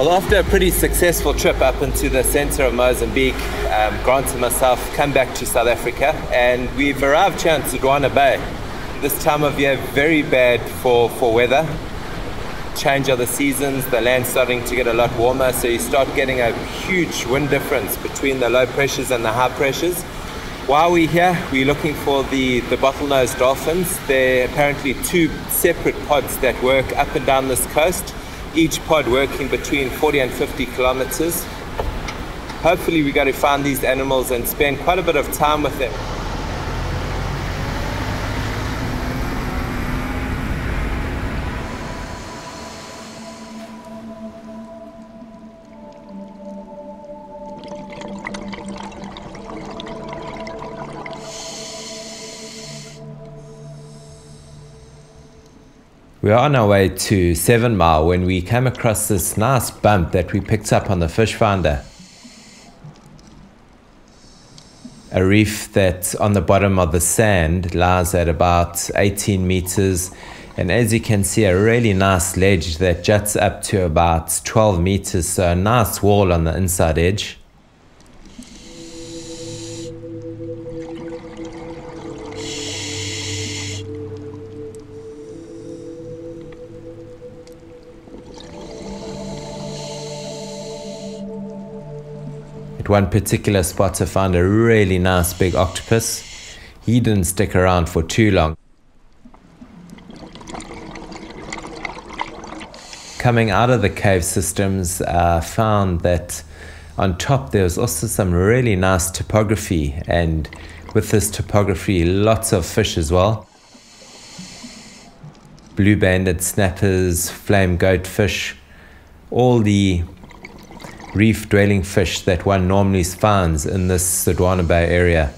Well, after a pretty successful trip up into the center of Mozambique, Grant and myself come back to South Africa, and we've arrived here in Sodwana Bay. This time of year, very bad for weather. Change of the seasons, the land's starting to get a lot warmer, so you start getting a huge wind difference between the low pressures and the high pressures. While we're here, we're looking for the bottlenose dolphins. They're apparently two separate pods that work up and down this coast, each pod working between 40 and 50 kilometers. Hopefully we got to find these animals and spend quite a bit of time with them. We are on our way to 7 Mile when we came across this nice bump that we picked up on the fish finder. A reef that on the bottom of the sand lies at about 18 meters, and as you can see, a really nice ledge that juts up to about 12 meters, so a nice wall on the inside edge. At one particular spot I found a really nice big octopus. He didn't stick around for too long. Coming out of the cave systems, I found that on top there was also some really nice topography, and with this topography lots of fish as well. Blue-banded snappers, flame goatfish, all the reef dwelling fish that one normally finds in this Sodwana Bay area.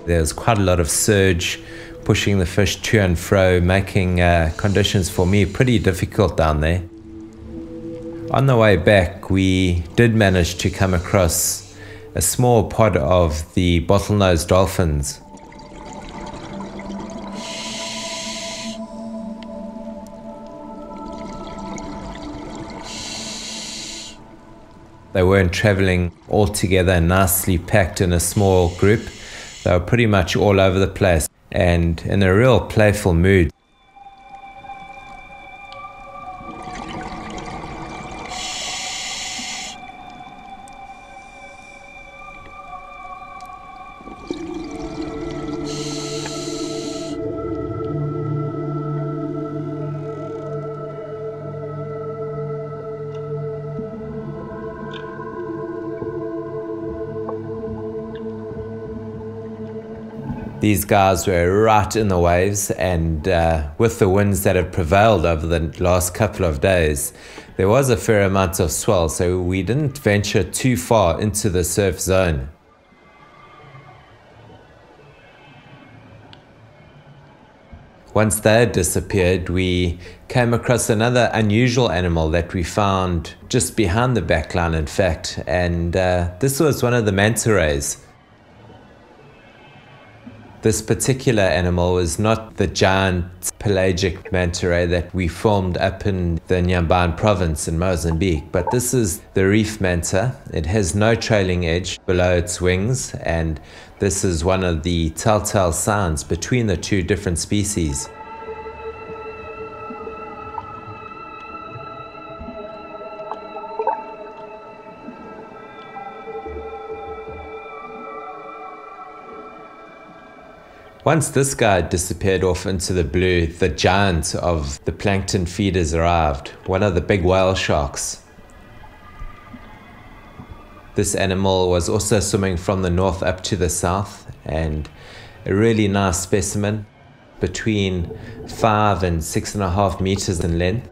There's quite a lot of surge pushing the fish to and fro, making conditions for me pretty difficult down there. On the way back, we did manage to come across a small pod of the bottlenose dolphins. They weren't traveling all together nicely packed in a small group. They were pretty much all over the place and in a real playful mood. These guys were right in the waves, and with the winds that have prevailed over the last couple of days, there was a fair amount of swell, so we didn't venture too far into the surf zone. Once they had disappeared, we came across another unusual animal that we found just behind the backline, in fact, and this was one of the manta rays. This particular animal was not the giant pelagic manta ray that we filmed up in the Nyambane province in Mozambique, but this is the reef manta. It has no trailing edge below its wings, and this is one of the telltale signs between the two different species. Once this guy disappeared off into the blue, the giant of the plankton feeders arrived, one of the big whale sharks. This animal was also swimming from the north up to the south, and a really nice specimen, between 5 and 6.5 meters in length.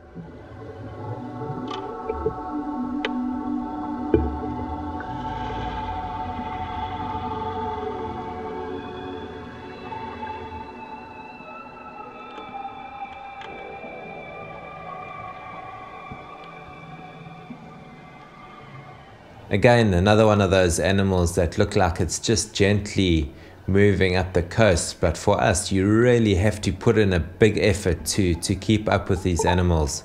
Again, another one of those animals that look like it's just gently moving up the coast, but for us, you really have to put in a big effort to keep up with these animals.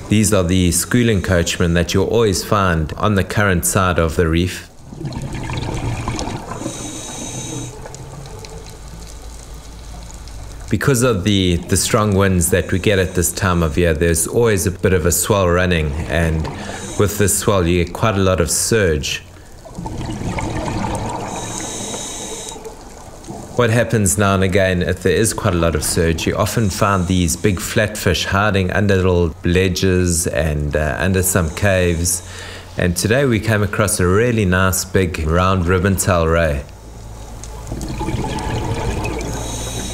These are the schooling coachmen that you'll always find on the current side of the reef. Because of the strong winds that we get at this time of year, there's always a bit of a swell running, and with this swell you get quite a lot of surge. What happens now and again, if there is quite a lot of surge, you often find these big flatfish hiding under little ledges and under some caves. And today we came across a really nice big round ribbon-tail ray.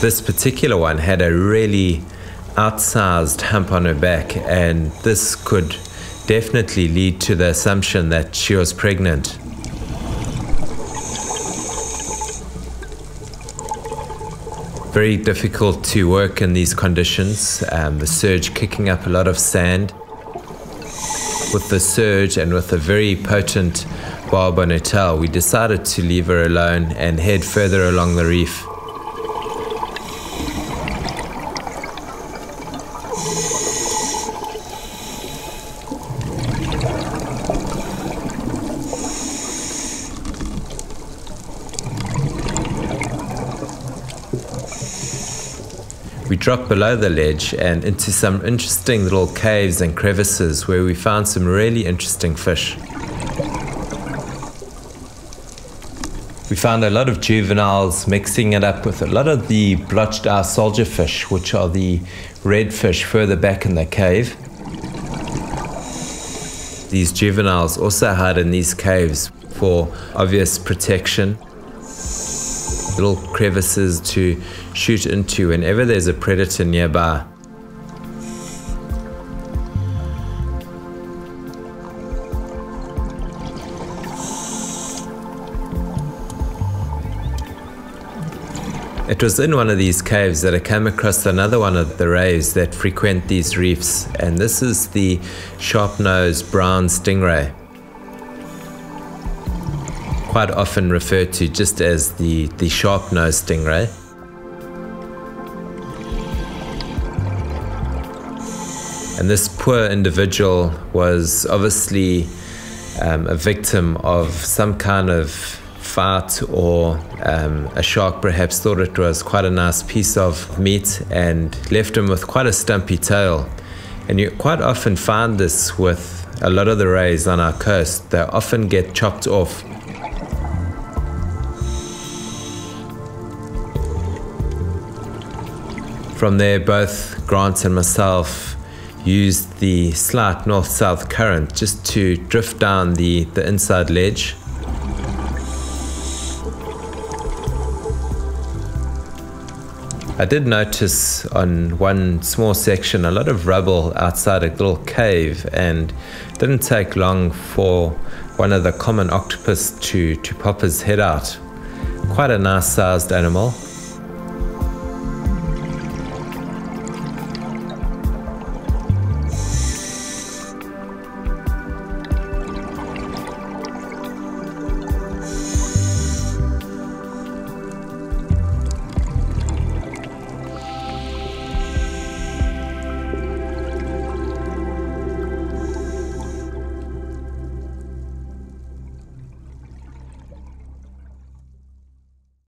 This particular one had a really outsized hump on her back, and this could definitely lead to the assumption that she was pregnant. Very difficult to work in these conditions, the surge kicking up a lot of sand. With the surge and with a very potent barb on her tail, we decided to leave her alone and head further along the reef. We dropped below the ledge and into some interesting little caves and crevices where we found some really interesting fish. We found a lot of juveniles, mixing it up with a lot of the blotched eye soldier fish, which are the red fish further back in the cave. These juveniles also hide in these caves for obvious protection. Little crevices to shoot into whenever there's a predator nearby. It was in one of these caves that I came across another one of the rays that frequent these reefs, and this is the sharp-nosed brown stingray, quite often referred to just as the sharp-nosed stingray. And this poor individual was obviously a victim of some kind of fight, or a shark perhaps thought it was quite a nice piece of meat and left him with quite a stumpy tail. And you quite often find this with a lot of the rays on our coast. They often get chopped off. From there, both Grant and myself used the slight north-south current just to drift down the inside ledge. I did notice on one small section a lot of rubble outside a little cave, and it didn't take long for one of the common octopus to pop his head out. Quite a nice sized animal.